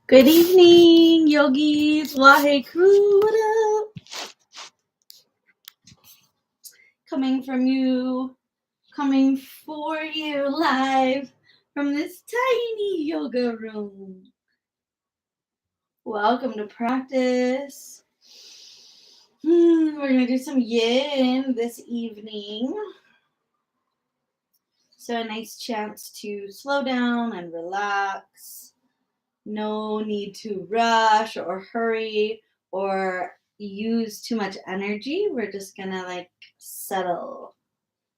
Good evening, yogis. Wahe crew. What up? Coming for you live from this tiny yoga room. Welcome to practice. We're going to do some yin this evening. So a nice chance to slow down and relax. No need to rush or hurry or use too much energy. We're just gonna settle,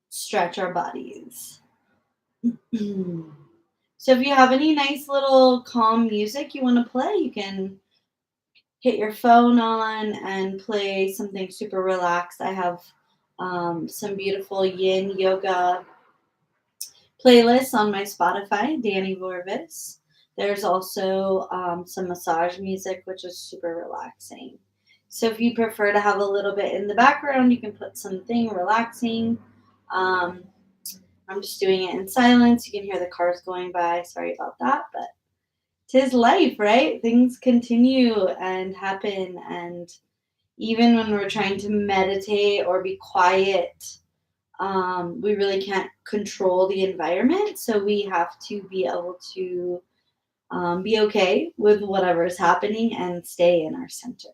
stretch our bodies. So if you have any nice little calm music you want to play, you can hit your phone on and play something super relaxed. I have some beautiful yin yoga playlists on my Spotify, Dani. There's also some massage music, which is super relaxing. So if you prefer to have a little bit in the background, you can put something relaxing. I'm just doing it in silence. You can hear the cars going by. Sorry about that, but 'tis life, right? Things continue and happen. And even when we're trying to meditate or be quiet, we really can't control the environment. So we have to be able to be okay with whatever is happening and stay in our center.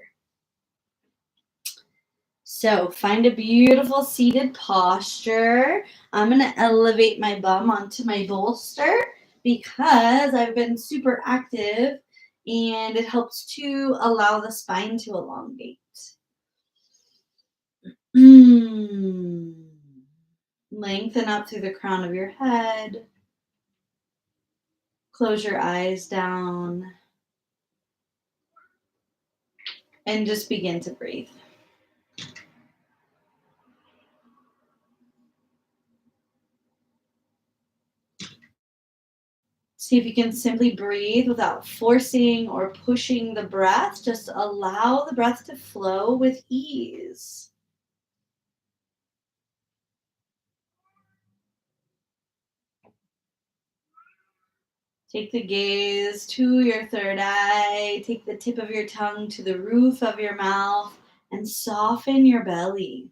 So find a beautiful seated posture. I'm going to elevate my bum onto my bolster because I've been super active and it helps to allow the spine to elongate. Lengthen up through the crown of your head. Close your eyes down and just begin to breathe. See if you can simply breathe without forcing or pushing the breath. Just allow the breath to flow with ease. Take the gaze to your third eye. Take the tip of your tongue to the roof of your mouth and soften your belly.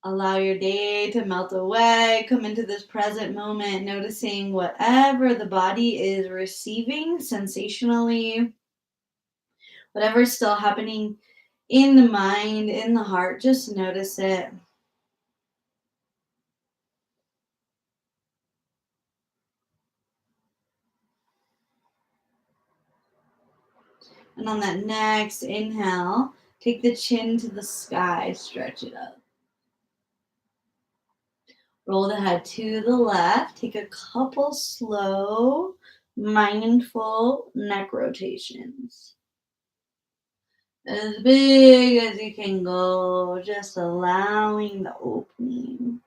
Allow your day to melt away. Come into this present moment, noticing whatever the body is receiving sensationally, whatever is still happening in the mind, in the heart, just notice it. And on that next inhale, take the chin to the sky, stretch it up. Roll the head to the left. Take a couple slow, mindful neck rotations. As big as you can go, just allowing the opening.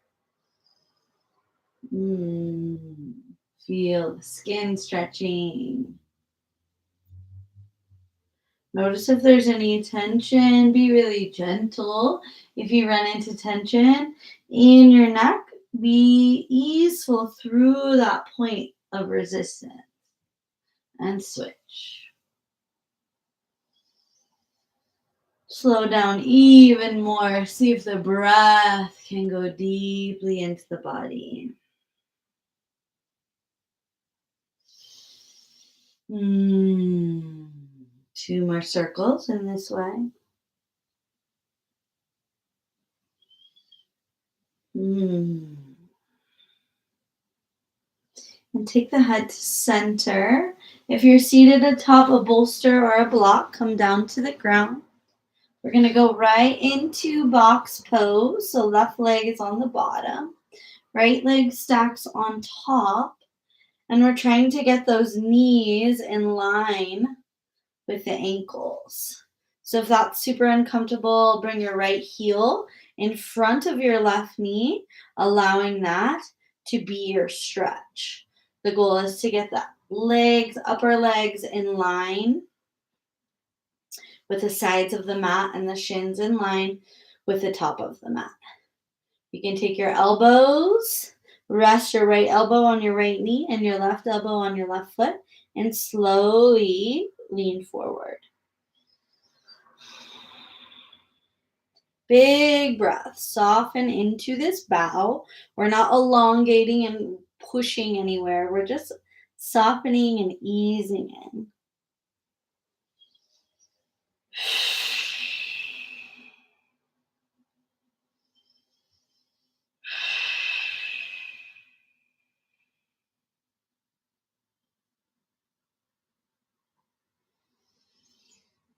Feel the skin stretching. Notice if there's any tension. Be really gentle. If you run into tension in your neck, be easeful through that point of resistance. And switch. Slow down even more. See if the breath can go deeply into the body. Two more circles in this way. And take the head to center. If you're seated atop a bolster or a block, come down to the ground. We're going to go right into box pose. So left leg is on the bottom. Right leg stacks on top. And we're trying to get those knees in line with the ankles. So if that's super uncomfortable, bring your right heel in front of your left knee, allowing that to be your stretch. The goal is to get that Legs, upper legs in line with the sides of the mat and the shins in line with the top of the mat. You can take your elbows, rest your right elbow on your right knee and your left elbow on your left foot, and slowly lean forward. Big breath. Soften into this bow. We're not elongating and pushing anywhere. We're just softening and easing in.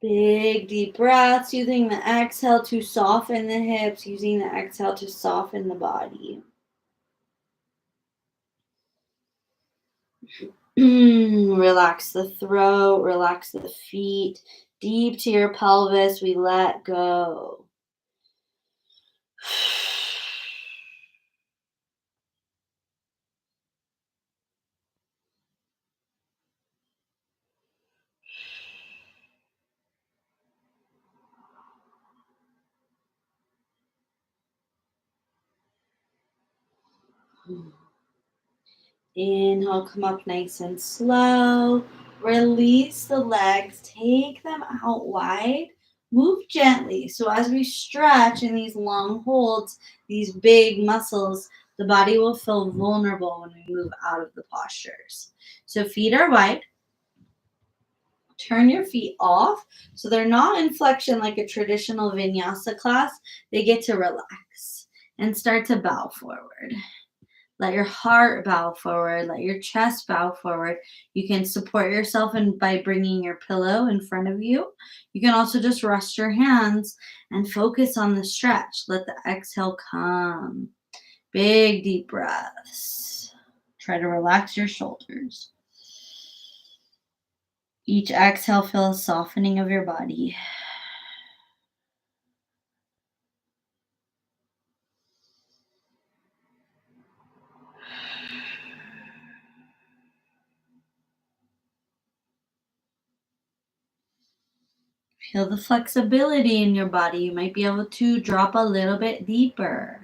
Big deep breaths, using the exhale to soften the hips, using the exhale to soften the body. Relax the throat, relax the feet, deep to your pelvis. We let go. Inhale, come up nice and slow. Release the legs, take them out wide. Move gently. So as we stretch in these long holds, these big muscles, the body will feel vulnerable when we move out of the postures. So feet are wide. Turn your feet off so they're not in flexion like a traditional vinyasa class. They get to relax and start to bow forward. Let your heart bow forward. Let your chest bow forward. You can support yourself by bringing your pillow in front of you. You can also just rest your hands and focus on the stretch. Let the exhale come. Big deep breaths. Try to relax your shoulders. Each exhale, feel a softening of your body. Feel the flexibility in your body. You might be able to drop a little bit deeper.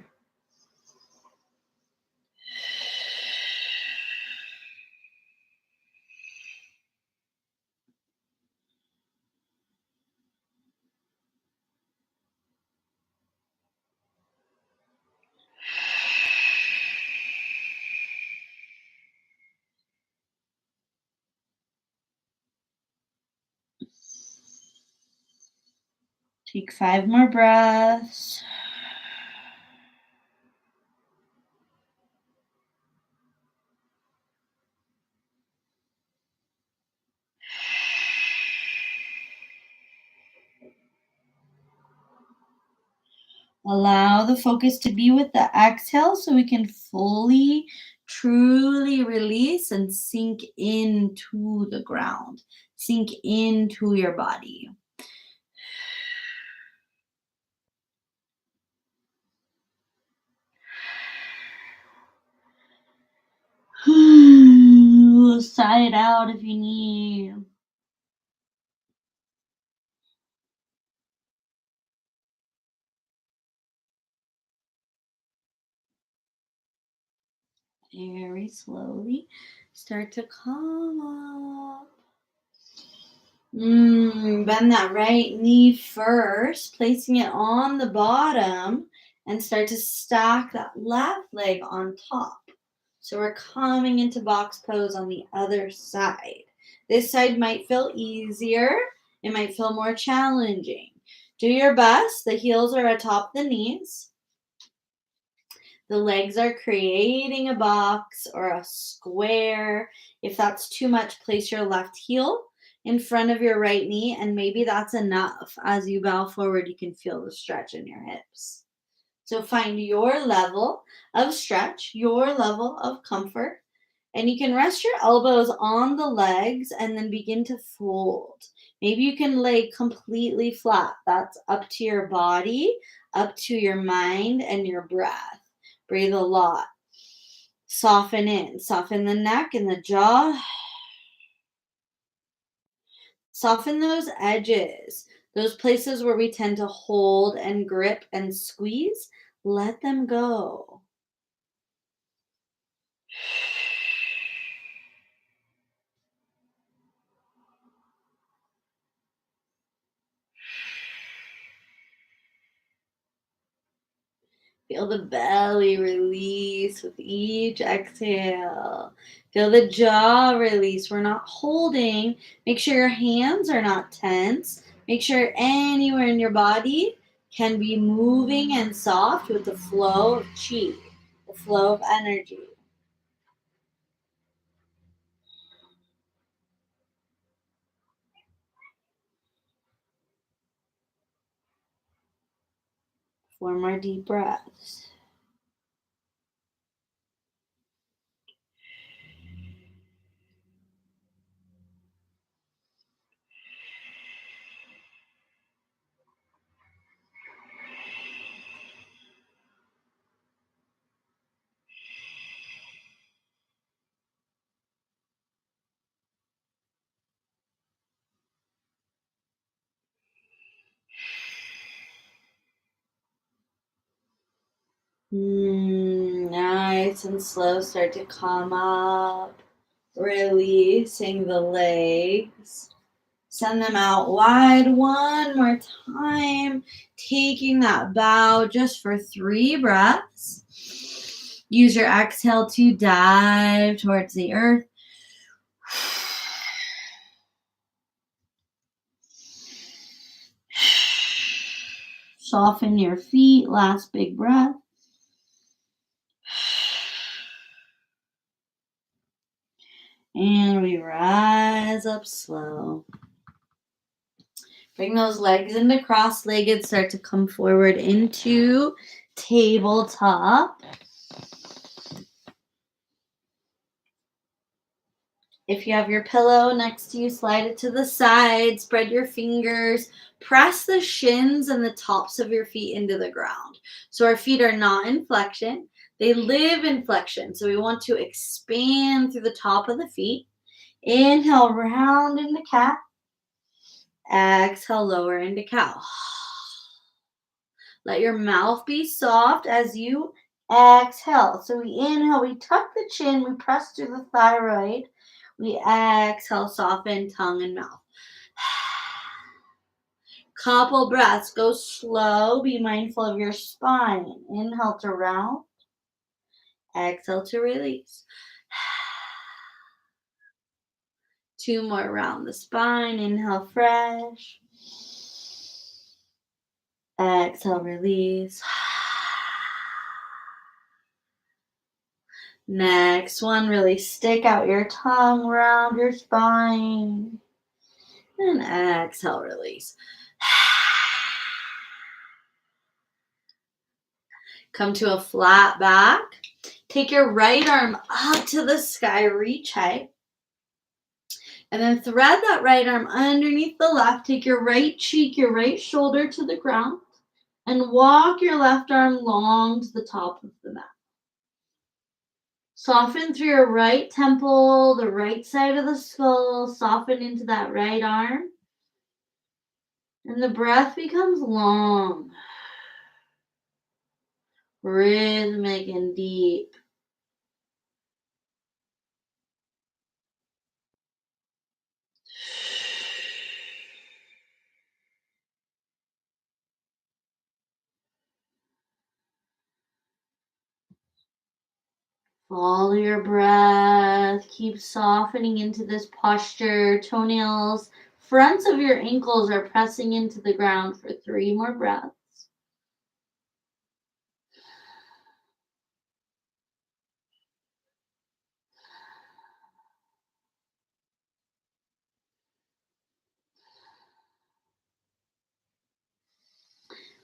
Take 5 more breaths. Allow the focus to be with the exhale so we can fully, truly release and sink into the ground, sink into your body. Sigh it out if you need. Very slowly start to come up. Bend that right knee first, placing it on the bottom, and start to stack that left leg on top. So we're coming into box pose on the other side. This side might feel easier. It might feel more challenging. Do your best. The heels are atop the knees. The legs are creating a box or a square. If that's too much, place your left heel in front of your right knee, and maybe that's enough. As you bow forward, you can feel the stretch in your hips. So find your level of stretch, your level of comfort, and you can rest your elbows on the legs and then begin to fold. Maybe you can lay completely flat. That's up to your body, up to your mind and your breath. Breathe a lot. Soften in. Soften the neck and the jaw. Soften those edges, those places where we tend to hold and grip and squeeze. Let them go. Feel the belly release with each exhale. Feel the jaw release. We're not holding. Make sure your hands are not tense. Make sure anywhere in your body can be moving and soft with the flow of chi, the flow of energy. Four more deep breaths. Nice and slow. Start to come up. Releasing the legs. Send them out wide one more time. Taking that bow just for 3 breaths. Use your exhale to dive towards the earth. Soften your feet. Last big breath. And we rise up slow. Bring those legs into cross-legged. Start to come forward into tabletop. If you have your pillow next to you, slide it to the side. Spread your fingers. Press the shins and the tops of your feet into the ground. So our feet are not in flexion. They live in flexion. So we want to expand through the top of the feet. Inhale, round into cat. Exhale, lower into cow. Let your mouth be soft as you exhale. So we inhale, we tuck the chin, we press through the thyroid. We exhale, soften tongue and mouth. Couple breaths. Go slow. Be mindful of your spine. Inhale to round. Exhale to release. 2 more round the spine. Inhale, fresh. Exhale, release. Next one, really stick out your tongue, round your spine. And exhale, release. Come to a flat back. Take your right arm up to the sky, reach high. And then thread that right arm underneath the left. Take your right cheek, your right shoulder to the ground. And walk your left arm long to the top of the mat. Soften through your right temple, the right side of the skull. Soften into that right arm. And the breath becomes long, rhythmic, and deep. Follow your breath. Keep softening into this posture. Toenails, fronts of your ankles are pressing into the ground for 3 more breaths.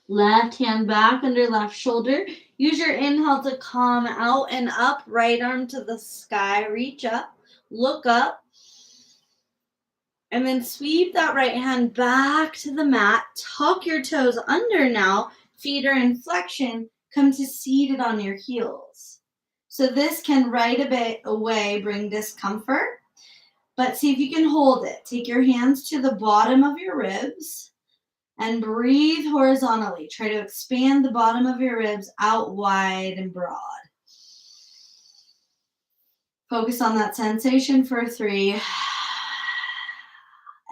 Left hand back under left shoulder. Use your inhale to come out and up. Right arm to the sky. Reach up. Look up. And then sweep that right hand back to the mat. Tuck your toes under now. Feet are in flexion. Come to seated on your heels. So this can right away bring discomfort. But see if you can hold it. Take your hands to the bottom of your ribs and breathe horizontally. Try to expand the bottom of your ribs out wide and broad. Focus on that sensation for 3.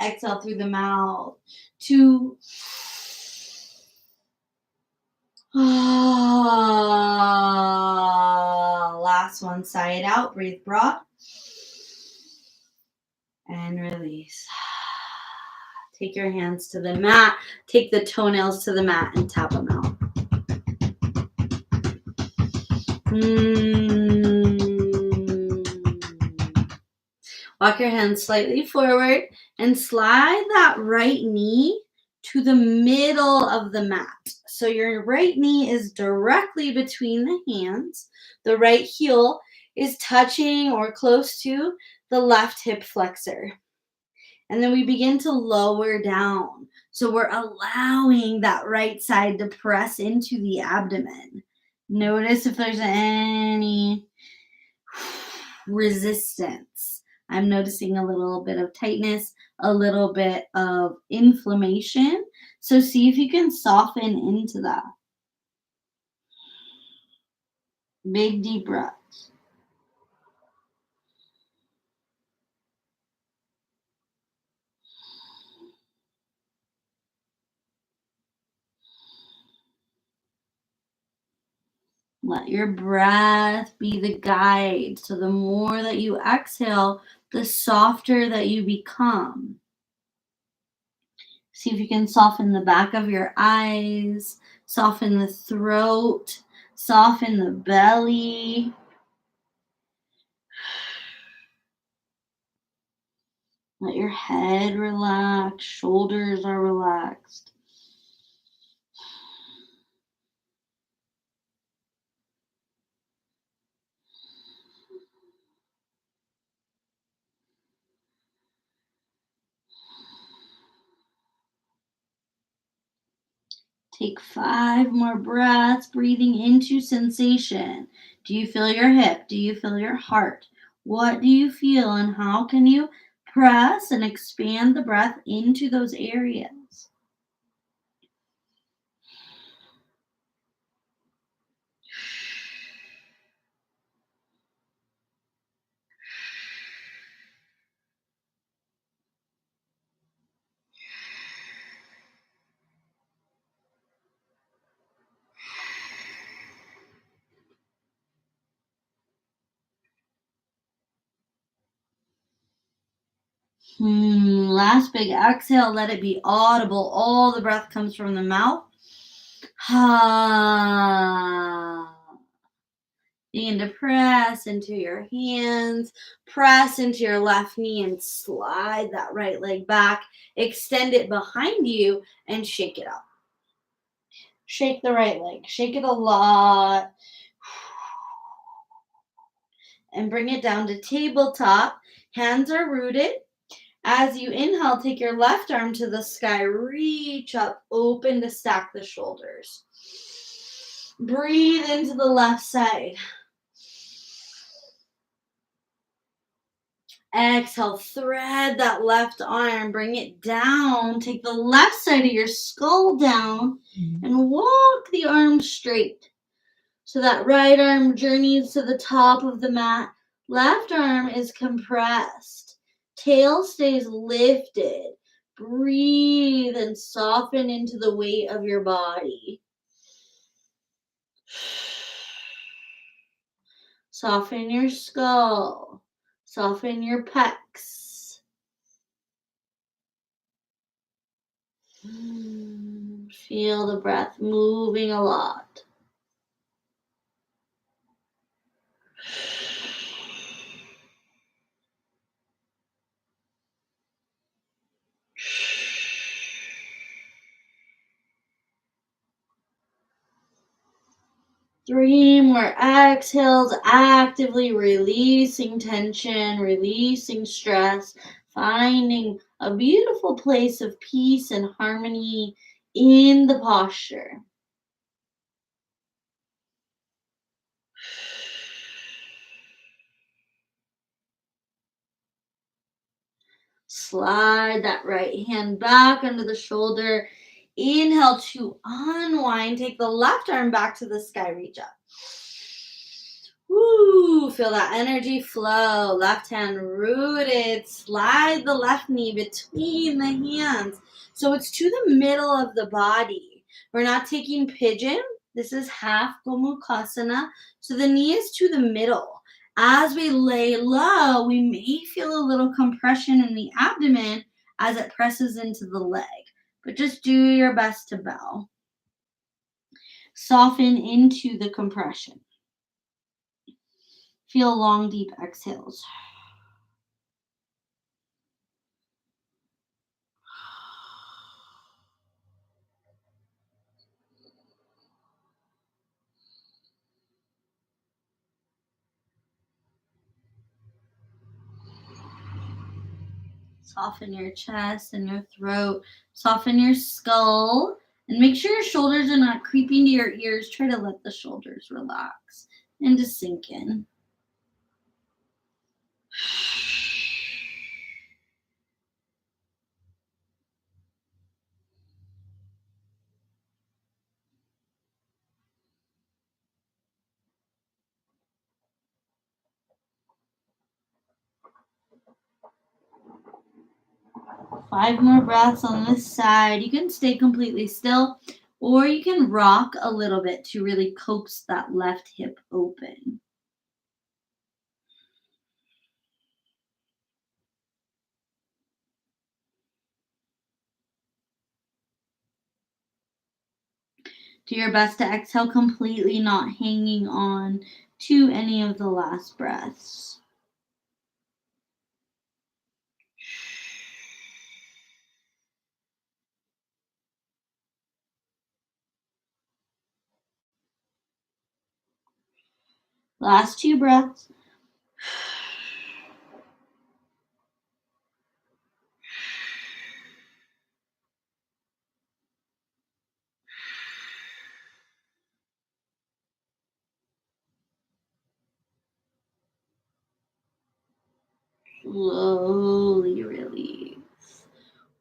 Exhale through the mouth. 2. Last one, side out. Breathe broad. And release. Take your hands to the mat. Take the toenails to the mat and tap them out. Walk your hands slightly forward and slide that right knee to the middle of the mat. So your right knee is directly between the hands. The right heel is touching or close to the left hip flexor. And then we begin to lower down. So we're allowing that right side to press into the abdomen. Notice if there's any resistance. I'm noticing a little bit of tightness, a little bit of inflammation. So see if you can soften into that. Big deep breaths. Let your breath be the guide. So the more that you exhale, the softer that you become. See if you can soften the back of your eyes, soften the throat, soften the belly. Let your head relax, shoulders are relaxed. Take 5 more breaths, breathing into sensation. Do you feel your hip? Do you feel your heart? What do you feel, and how can you press and expand the breath into those areas? Last big exhale, let it be audible. All the breath comes from the mouth. Begin to press into your hands, press into your left knee and slide that right leg back. Extend it behind you and shake it up. Shake the right leg. Shake it a lot. And bring it down to tabletop. Hands are rooted. As you inhale, take your left arm to the sky. Reach up, open to stack the shoulders. Breathe into the left side. Exhale, thread that left arm, bring it down. Take the left side of your skull down and walk the arm straight. So that right arm journeys to the top of the mat. Left arm is compressed. Tail stays lifted. Breathe and soften into the weight of your body. Soften your skull. Soften your pecs. Feel the breath moving a lot. Three more exhales, actively releasing tension, releasing stress, finding a beautiful place of peace and harmony in the posture. Slide that right hand back under the shoulder. Inhale to unwind. Take the left arm back to the sky. Reach up. Woo, feel that energy flow. Left hand rooted. Slide the left knee between the hands. So it's to the middle of the body. We're not taking pigeon. This is half Gomukhasana. So the knee is to the middle. As we lay low, we may feel a little compression in the abdomen as it presses into the leg. But just do your best to bow. Soften into the compression. Feel long, deep exhales. Soften your chest and your throat. Soften your skull. And make sure your shoulders are not creeping to your ears. Try to let the shoulders relax and to sink in. 5 more breaths on this side. You can stay completely still, or you can rock a little bit to really coax that left hip open. Do your best to exhale completely, not hanging on to any of the last breaths. Last 2 breaths. Slowly release.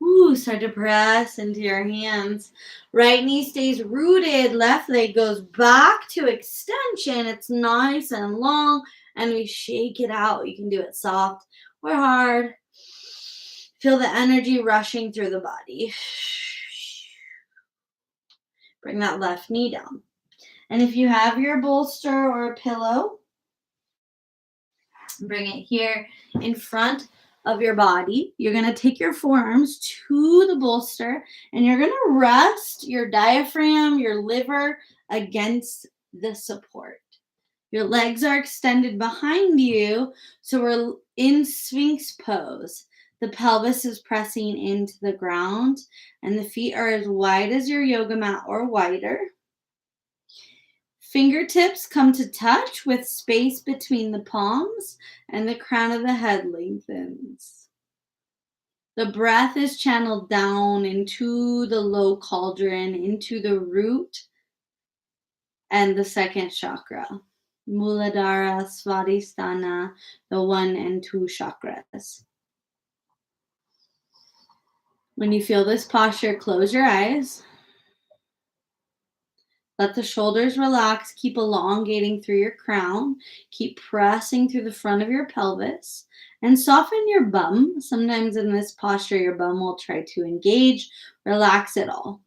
Ooh, start to press into your hands. Right knee stays rooted. Left leg goes back to extension. It's nice and long. And we shake it out. You can do it soft or hard. Feel the energy rushing through the body. Bring that left knee down. And if you have your bolster or a pillow, bring it here in front of your body. You're going to take your forearms to the bolster and you're going to rest your diaphragm, your liver against the support. Your legs are extended behind you, so we're in Sphinx pose. The pelvis is pressing into the ground and the feet are as wide as your yoga mat or wider. Fingertips come to touch with space between the palms and the crown of the head lengthens. The breath is channeled down into the low cauldron, into the root and the second chakra. Muladhara, Svadhisthana, the 1 and 2 chakras. When you feel this posture, close your eyes. Let the shoulders relax. Keep elongating through your crown. Keep pressing through the front of your pelvis. And soften your bum. Sometimes in this posture, your bum will try to engage. Relax it all.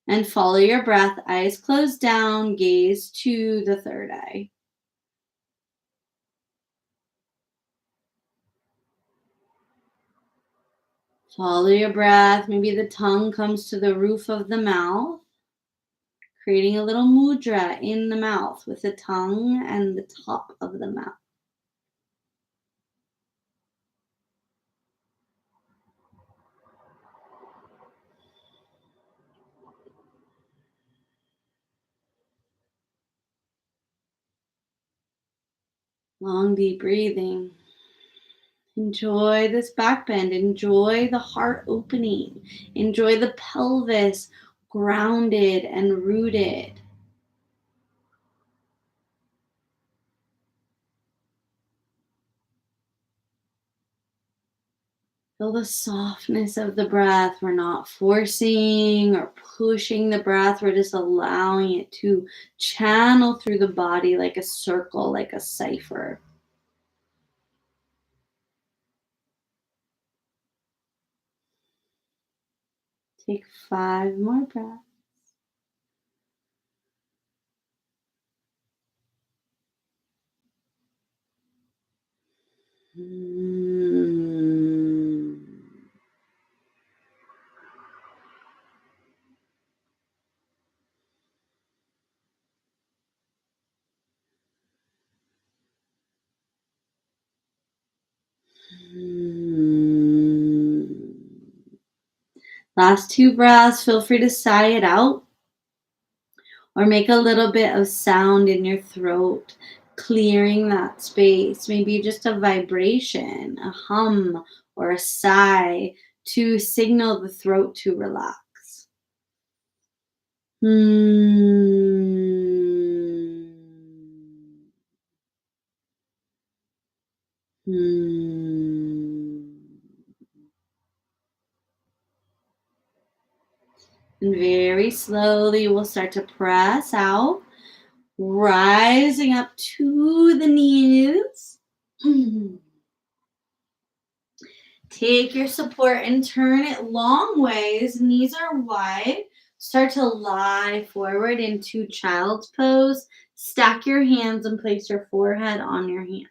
And follow your breath. Eyes closed down. Gaze to the third eye. Follow your breath. Maybe the tongue comes to the roof of the mouth, creating a little mudra in the mouth with the tongue and the top of the mouth. Long, deep breathing. Enjoy this back bend. Enjoy the heart opening. Enjoy the pelvis grounded and rooted. Feel the softness of the breath. We're not forcing or pushing the breath. We're just allowing it to channel through the body like a circle, like a cipher. Take 5 more breaths. Mm. Mm. Last 2 breaths. Feel free to sigh it out or make a little bit of sound in your throat, clearing that space. Maybe just a vibration, a hum, or a sigh to signal the throat to relax. Hmm. Hmm. And very slowly, we'll start to press out, rising up to the knees. Take your support and turn it long ways. Knees are wide. Start to lie forward into child's pose. Stack your hands and place your forehead on your hands.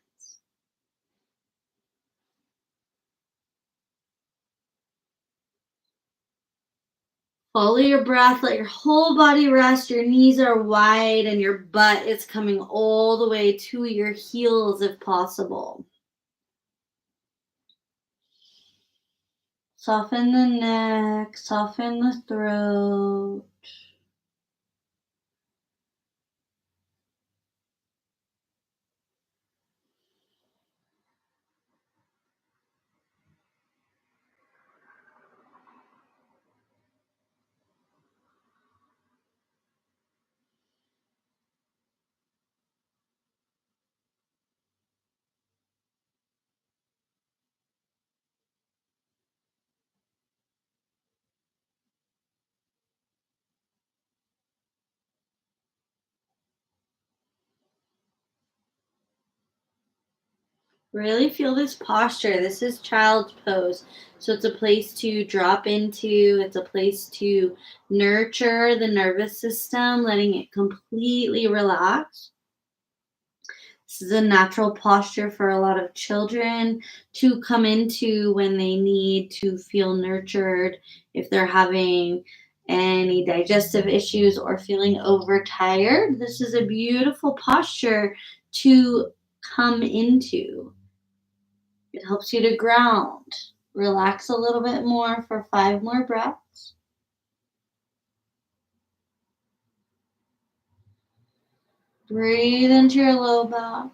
Follow your breath. Let your whole body rest. Your knees are wide and your butt is coming all the way to your heels if possible. Soften the neck, soften the throat. Really feel this posture. This is child's pose. So it's a place to drop into, it's a place to nurture the nervous system, letting it completely relax. This is a natural posture for a lot of children to come into when they need to feel nurtured, if they're having any digestive issues or feeling overtired. This is a beautiful posture to come into. It helps you to ground. Relax a little bit more for 5 more breaths. Breathe into your low back.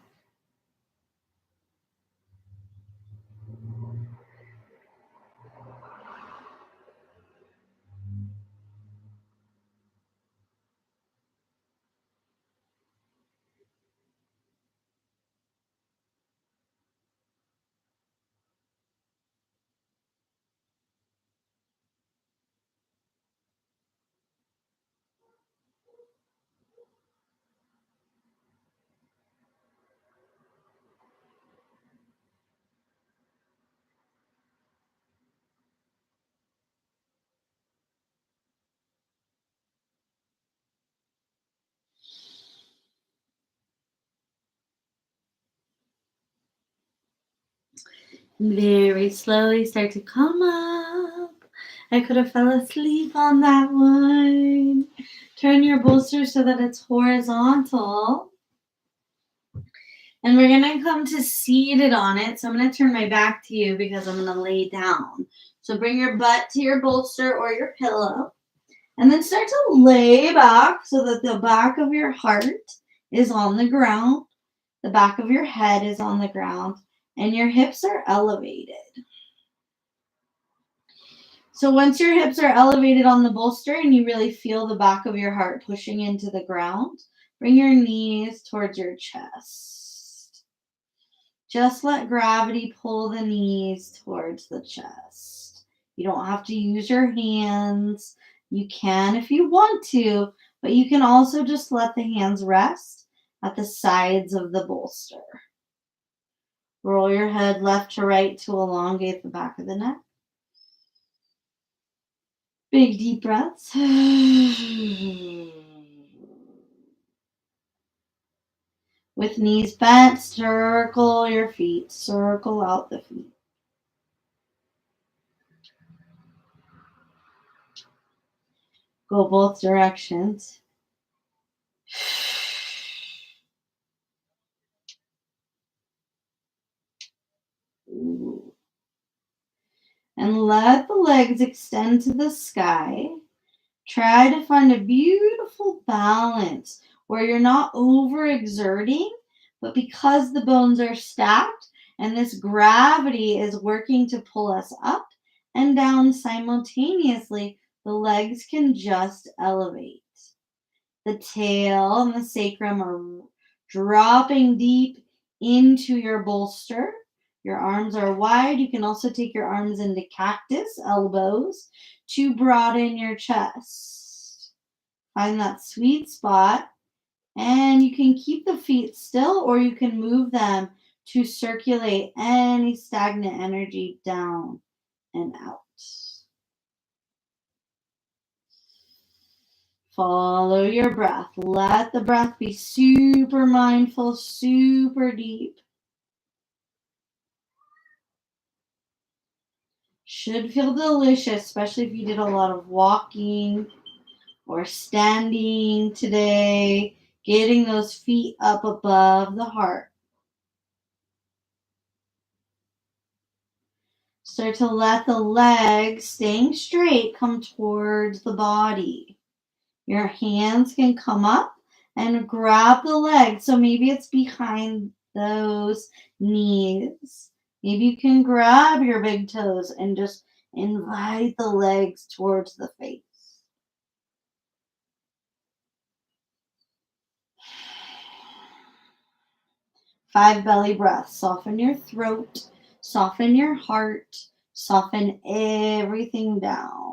Very slowly start to come up. I could have fell asleep on that one. Turn your bolster so that it's horizontal. And we're going to come to seated on it. So I'm going to turn my back to you because I'm going to lay down. So bring your butt to your bolster or your pillow. And then start to lay back so that the back of your heart is on the ground. The back of your head is on the ground. And your hips are elevated. So once your hips are elevated on the bolster and you really feel the back of your heart pushing into the ground, bring your knees towards your chest. Just let gravity pull the knees towards the chest. You don't have to use your hands. You can if you want to, but you can also just let the hands rest at the sides of the bolster. Roll your head left to right to elongate the back of the neck. Big deep breaths. With knees bent, circle your feet. Circle out the feet. Go both directions. Ooh. And let the legs extend to the sky. Try to find a beautiful balance where you're not overexerting, but because the bones are stacked and this gravity is working to pull us up and down simultaneously, the legs can just elevate. The tail and the sacrum are dropping deep into your bolster. Your arms are wide. You can also take your arms into cactus, elbows, to broaden your chest. Find that sweet spot, and you can keep the feet still or you can move them to circulate any stagnant energy down and out. Follow your breath. Let the breath be super mindful, super deep. Should feel delicious, especially if you did a lot of walking or standing today, getting those feet up above the heart. Start to let the legs, staying straight, come towards the body. Your hands can come up and grab the legs. So maybe it's behind those knees. Maybe you can grab your big toes and just invite the legs towards the face. 5 belly breaths. Soften your throat, soften your heart, soften everything down.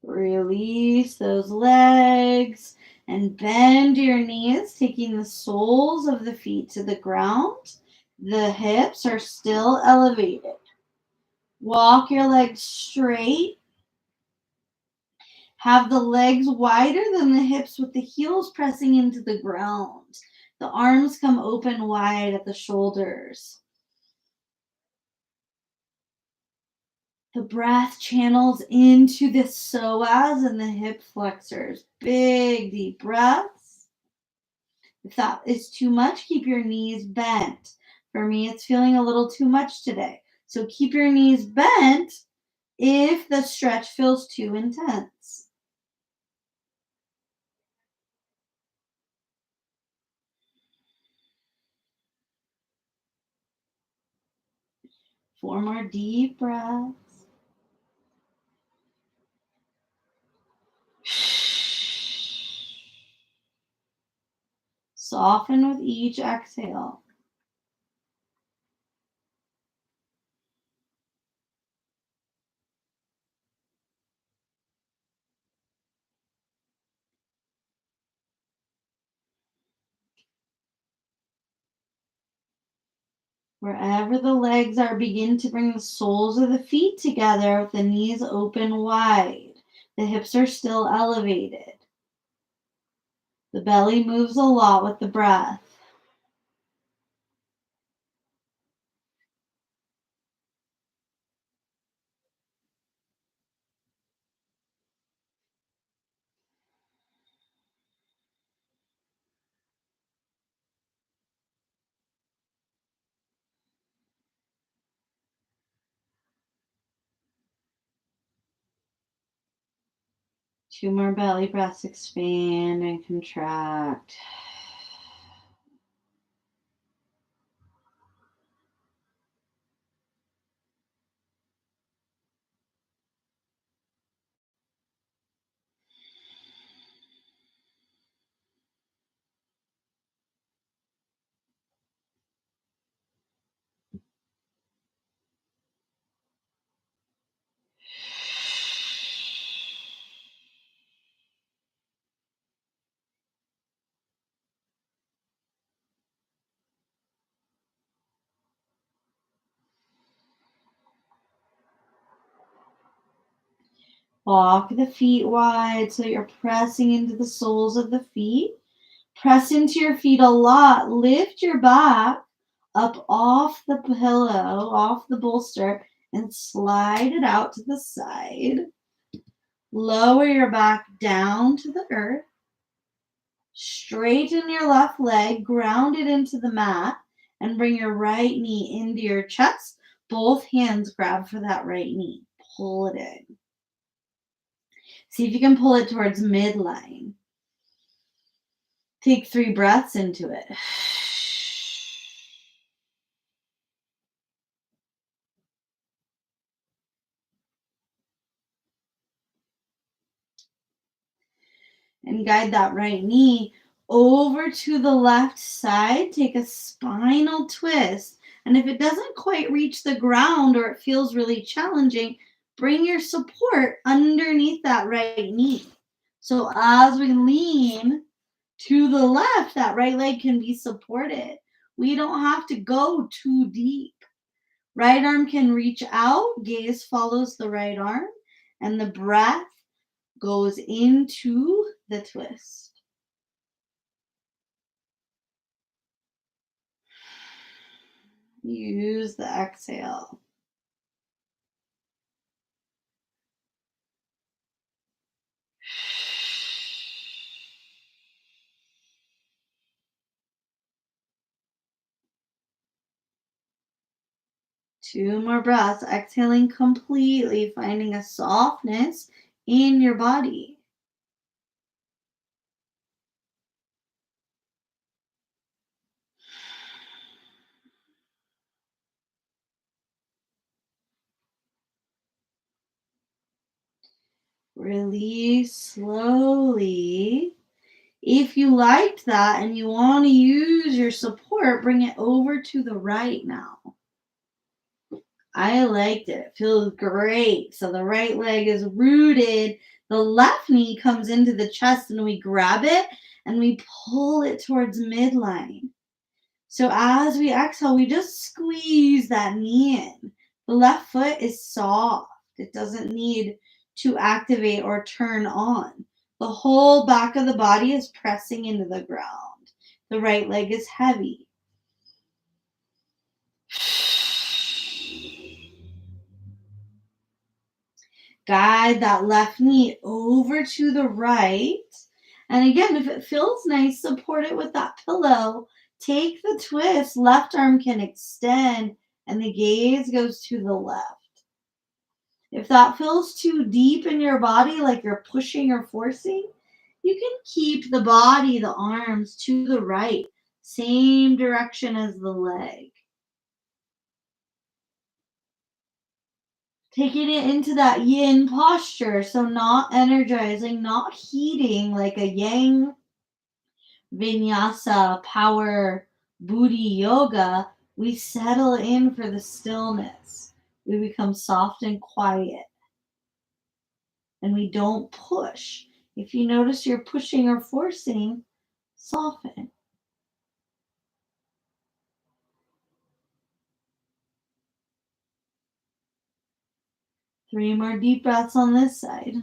Release those legs and bend your knees, taking the soles of the feet to the ground. The hips are still elevated. Walk your legs straight. Have the legs wider than the hips with the heels pressing into the ground. The arms come open wide at the shoulders. The breath channels into the psoas and the hip flexors. Big deep breaths. If that is too much, keep your knees bent. For me, it's feeling a little too much today. So keep your knees bent if the stretch feels too intense. Four more deep breaths. Soften with each exhale. Wherever the legs are, begin to bring the soles of the feet together with the knees open wide. The hips are still elevated. The belly moves a lot with the breath. 2 more belly breaths, expand and contract. Walk the feet wide so you're pressing into the soles of the feet. Press into your feet a lot. Lift your back up off the pillow, off the bolster, and slide it out to the side. Lower your back down to the earth. Straighten your left leg, ground it into the mat, and bring your right knee into your chest. Both hands grab for that right knee. Pull it in. See if you can pull it towards midline. Take 3 breaths into it. And guide that right knee over to the left side. Take a spinal twist. And if it doesn't quite reach the ground or it feels really challenging, bring your support underneath that right knee. So as we lean to the left, that right leg can be supported. We don't have to go too deep. Right arm can reach out, gaze follows the right arm, and the breath goes into the twist. Use the exhale. Two more breaths, exhaling completely, finding a softness in your body. Release slowly. If you liked that and you want to use your support, bring it over to the right now. I liked it. It feels great. So the right leg is rooted. The left knee comes into the chest and we grab it and we pull it towards midline. So as we exhale, we just squeeze that knee in. The left foot is soft. It doesn't need to activate or turn on. The whole back of the body is pressing into the ground. The right leg is heavy. Guide that left knee over to the right. And again, if it feels nice, support it with that pillow. Take the twist. Left arm can extend and the gaze goes to the left. If that feels too deep in your body, like you're pushing or forcing, you can keep the body, the arms to the right, same direction as the leg. Taking it into that yin posture, so not energizing, not heating like a yang vinyasa power booty yoga. We settle in for the stillness. We become soft and quiet. And we don't push. If you notice you're pushing or forcing, soften. Three more deep breaths on this side.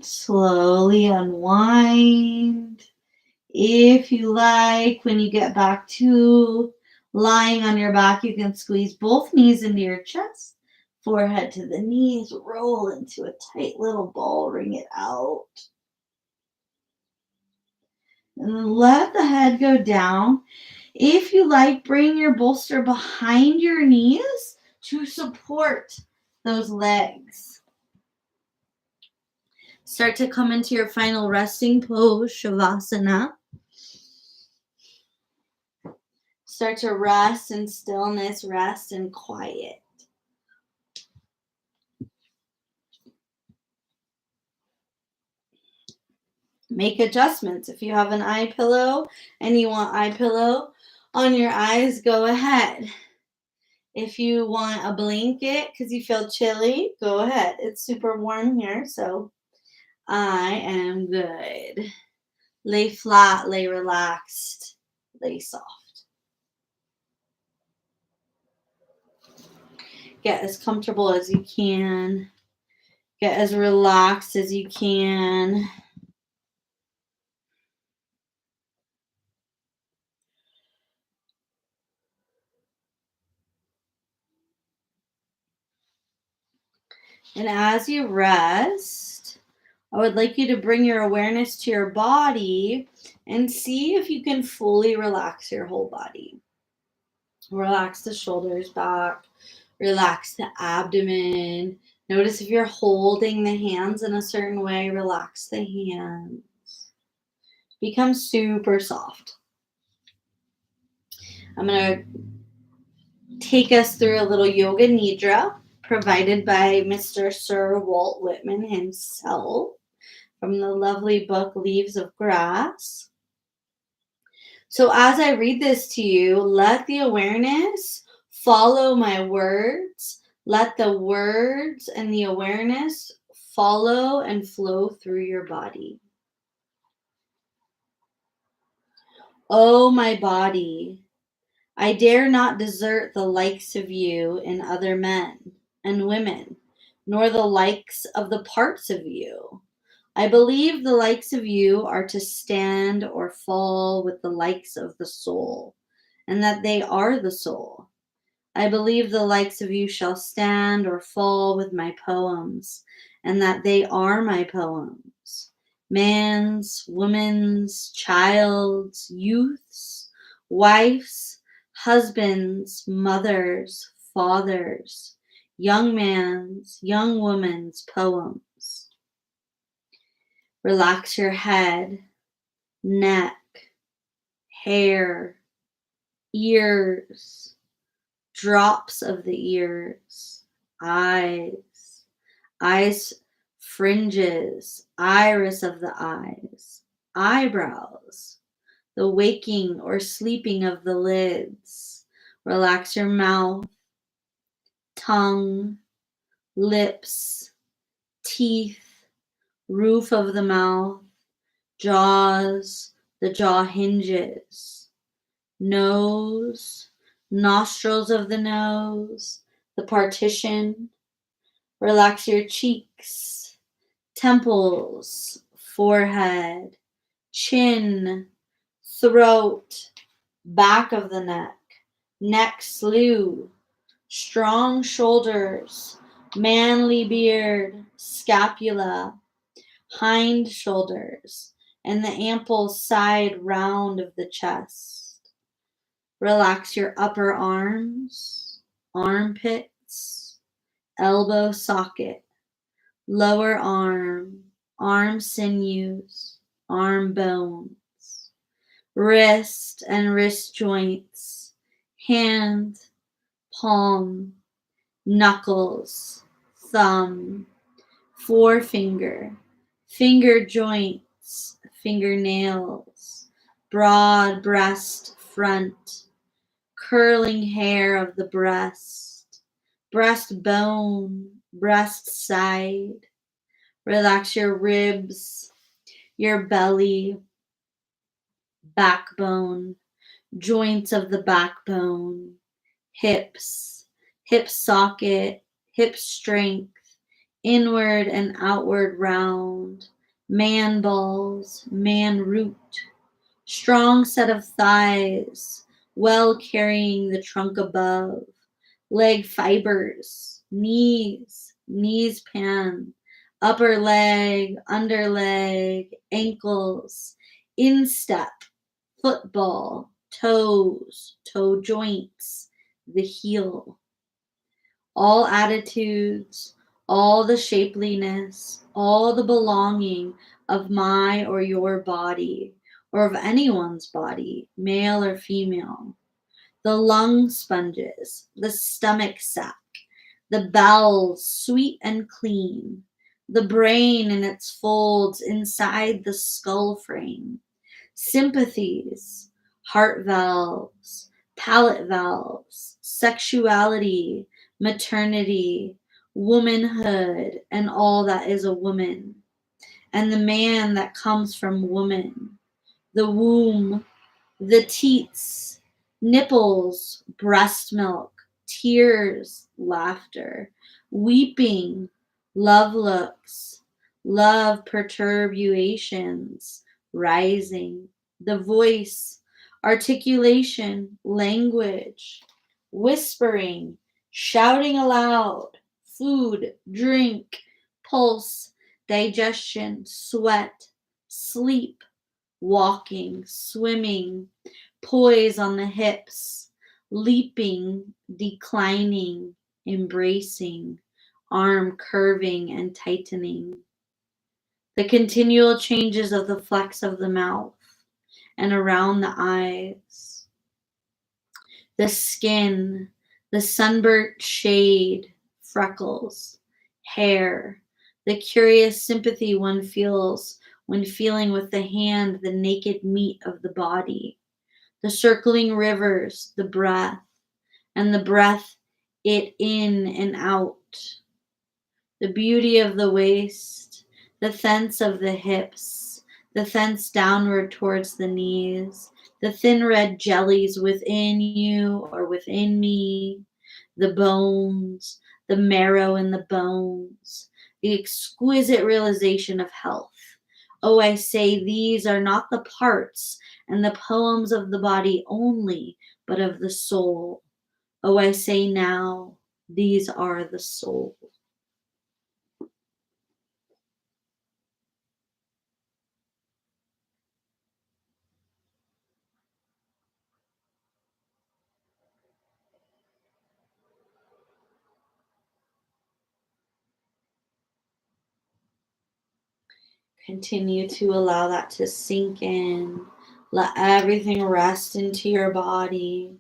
Slowly unwind. If you like, when you get back to lying on your back, you can squeeze both knees into your chest, forehead to the knees, roll into a tight little ball, wring it out. And then let the head go down. If you like, bring your bolster behind your knees to support those legs. Start to come into your final resting pose, Shavasana. Start to rest in stillness, rest in quiet. Make adjustments. If you have an eye pillow and you want eye pillow on your eyes, go ahead. If you want a blanket because you feel chilly, go ahead. It's super warm here, so I am good. Lay flat, lay relaxed, lay soft. Get as comfortable as you can. Get as relaxed as you can. And as you rest, I would like you to bring your awareness to your body and see if you can fully relax your whole body. Relax the shoulders back, relax the abdomen. Notice if you're holding the hands in a certain way, relax the hands. Become super soft. I'm going to take us through a little yoga nidra provided by Mr. Sir Walt Whitman himself from the lovely book Leaves of Grass. So as I read this to you, let the awareness follow my words. Let the words and the awareness follow and flow through your body. Oh, my body, I dare not desert the likes of you in other men and women, nor the likes of the parts of you. I believe the likes of you are to stand or fall with the likes of the soul, and that they are the soul. I believe the likes of you shall stand or fall with my poems, and that they are my poems. Man's, woman's, child's, youth's, wife's, husband's, mother's, father's, young man's, young woman's poems. Relax your head, neck, hair, ears, drops of the ears, eyes fringes, iris of the eyes, eyebrows, the waking or sleeping of the lids. Relax your mouth, tongue, lips, teeth, roof of the mouth, jaws, the jaw hinges, nose, nostrils of the nose, the partition. Relax your cheeks, temples, forehead, chin, throat, back of the neck sleeve, strong shoulders, manly beard, scapula, hind shoulders, and the ample side round of the chest. Relax your upper arms, armpits, elbow socket, lower arm sinews, arm bones, wrist and wrist joints, hand, palm, knuckles, thumb, forefinger, finger joints, fingernails, broad breast front, curling hair of the breast, breastbone, breast side. Relax your ribs, your belly, backbone, joints of the backbone, hips, hip socket, hip strength, inward and outward round, man balls, man root, strong set of thighs, well carrying the trunk above, leg fibers, knees pan, upper leg, under leg, ankles, instep, football, toes, toe joints, the heel, all attitudes, all the shapeliness, all the belonging of my or your body, or of anyone's body, male or female, the lung sponges, the stomach sac, the bowels sweet and clean, the brain in its folds inside the skull frame, sympathies, heart valves, palate valves, sexuality, maternity, womanhood, and all that is a woman, and the man that comes from woman, the womb, the teats, nipples, breast milk, tears, laughter, weeping, love looks, love perturbations, rising, the voice, articulation, language, whispering, shouting aloud, food, drink, pulse, digestion, sweat, sleep, walking, swimming, poise on the hips, leaping, declining, embracing, arm curving and tightening. The continual changes of the flex of the mouth and around the eyes, the skin, the sunburnt shade, freckles, hair, the curious sympathy one feels when feeling with the hand the naked meat of the body, the circling rivers, the breath, and the breath it in and out, the beauty of the waist, the thence of the hips, the thence downward towards the knees, the thin red jellies within you or within me, the bones, the marrow in the bones, the exquisite realization of health. Oh, I say these are not the parts and the poems of the body only, but of the soul. Oh, I say now, these are the soul. Continue to allow that to sink in. Let everything rest into your body.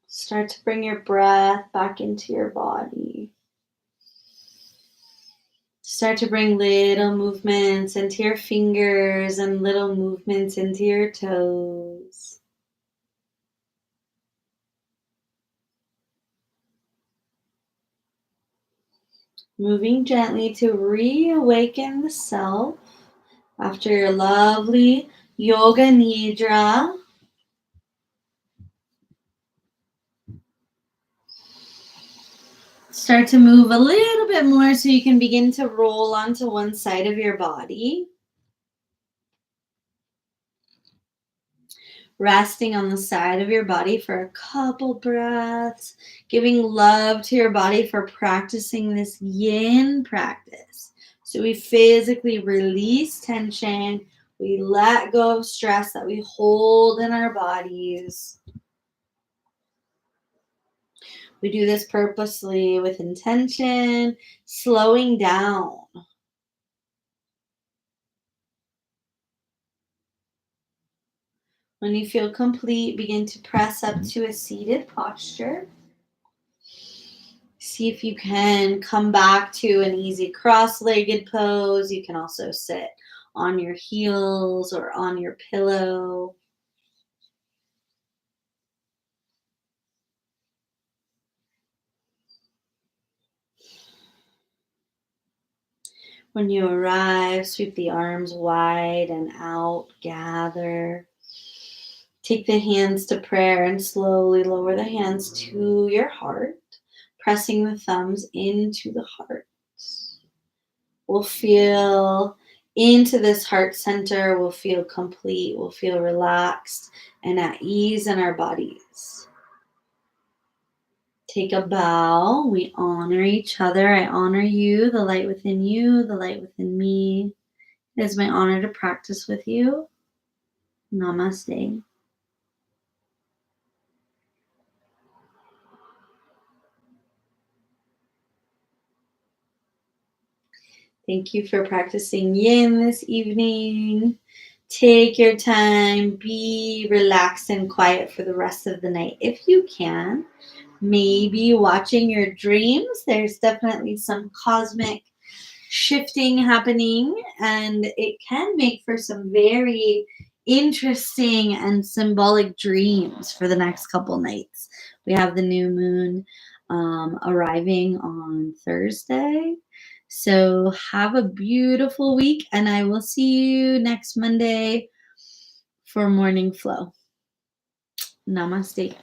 Start to bring your breath back into your body. Start to bring little movements into your fingers and little movements into your toes. Moving gently to reawaken the self after your lovely yoga nidra. Start to move a little bit more so you can begin to roll onto one side of your body. Resting on the side of your body for a couple breaths, giving love to your body for practicing this yin practice. So we physically release tension, we let go of stress that we hold in our bodies. We do this purposely with intention, slowing down. When you feel complete, begin to press up to a seated posture. See if you can come back to an easy cross-legged pose. You can also sit on your heels or on your pillow. When you arrive, sweep the arms wide and out, gather. Take the hands to prayer and slowly lower the hands to your heart, pressing the thumbs into the heart. We'll feel into this heart center. We'll feel complete. We'll feel relaxed and at ease in our bodies. Take a bow. We honor each other. I honor you, the light within you, the light within me. It is my honor to practice with you. Namaste. Thank you for practicing yin this evening. Take your time. Be relaxed and quiet for the rest of the night if you can. Maybe watching your dreams. There's definitely some cosmic shifting happening, and it can make for some very interesting and symbolic dreams for the next couple nights. We have the new moon arriving on Thursday. So have a beautiful week, and I will see you next Monday for morning flow. Namaste.